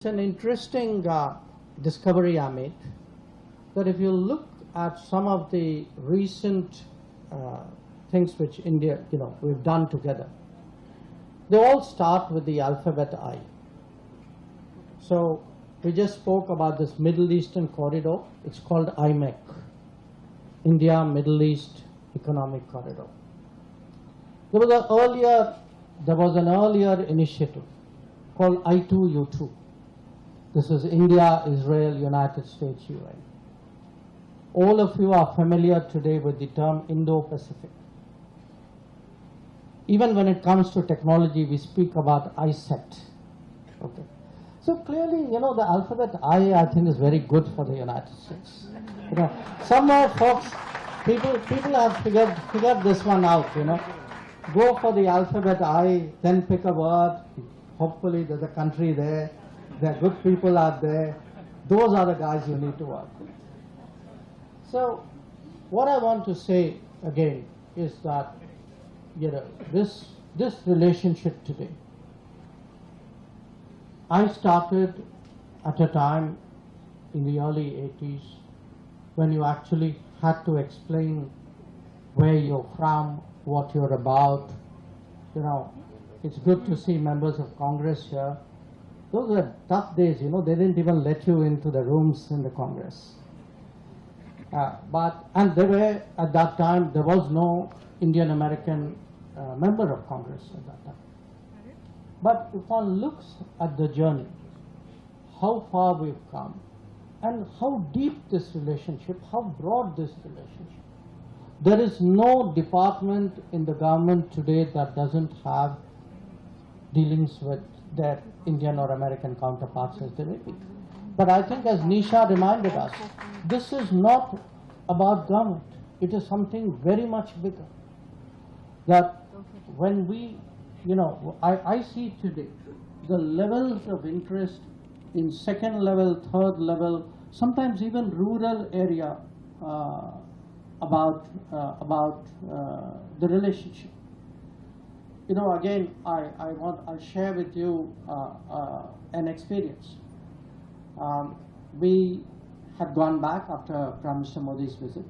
It's an interesting discovery I made, that if you look at some of the recent things which India, we've done together, they all start with the alphabet I. So we just spoke about this Middle Eastern corridor. It's called IMEEC, India Middle East Economic Corridor. There was an earlier initiative called I2U2. This is India, Israel, United States, UN. All of you are familiar today with the term Indo-Pacific. Even when it comes to technology, we speak about ICET. Okay. So clearly, the alphabet I think is very good for the United States. Somewhere, folks, people have figured this one out. Go for the alphabet I, then pick a word. Hopefully, there's a country there. There are good people out there. Those are the guys you need to work with. So, what I want to say again is that, this relationship today, I started at a time in the early 80s when you actually had to explain where you're from, what you're about. It's good to see members of Congress here. Those were tough days, they didn't even let you into the rooms in the Congress. And at that time, there was no Indian American member of Congress at that time. But if one looks at the journey, how far we've come, and how deep this relationship, how broad this relationship. There is no department in the government today that doesn't have dealings with their Indian or American counterparts as they may be. But I think, as Nisha reminded us, this is not about government. It is something very much bigger. That when we, I see today the levels of interest in second level, third level, sometimes even rural area about the relationship. Again, I'll share with you an experience. We had gone back after Prime Minister Modi's visit.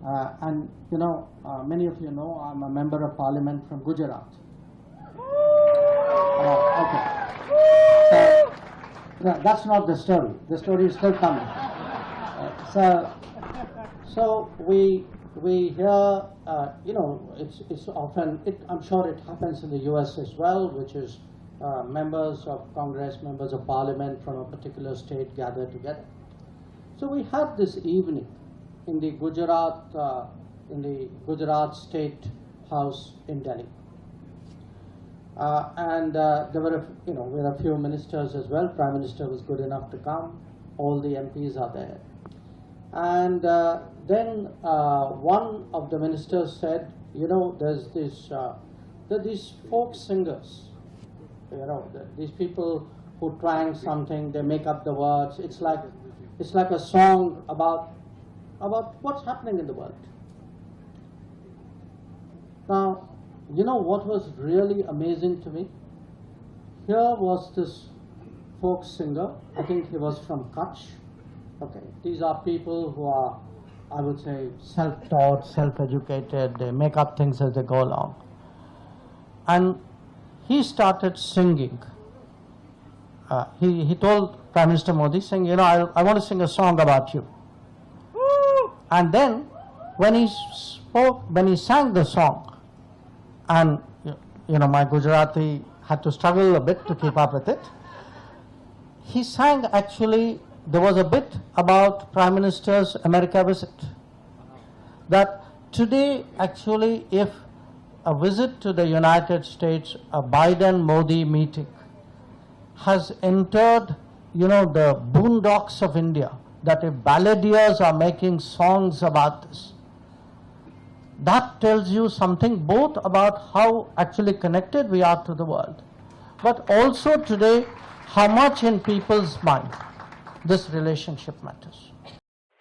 And many of you know I'm a member of Parliament from Gujarat. Okay. So, that's not the story. The story is still coming. So we hear, it's often, I'm sure it happens in the US as well, which is members of Congress, members of Parliament from a particular state gather together. So we had this evening in the Gujarat State House in Delhi. And there were, we had a few ministers as well. Prime Minister was good enough to come. All the MPs are there. And then one of the ministers said, there's these folk singers, these people who twang something, they make up the words. It's like a song about what's happening in the world. Now, what was really amazing to me? Here was this folk singer. I think he was from Kutch. Okay, these are people who are, I would say, self-taught, self-educated. They make up things as they go along. And he started singing. He told Prime Minister Modi, saying, I want to sing a song about you. And then, when he sang the song, and my Gujarati had to struggle a bit to keep up with it, he sang actually. There was a bit about Prime Minister's America visit. That today, actually, if a visit to the United States, a Biden-Modi meeting, has entered, the boondocks of India, that if balladeers are making songs about this, that tells you something both about how actually connected we are to the world, but also today, how much in people's mind this relationship matters.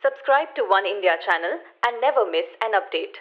Subscribe to Oneindia channel and never miss an update.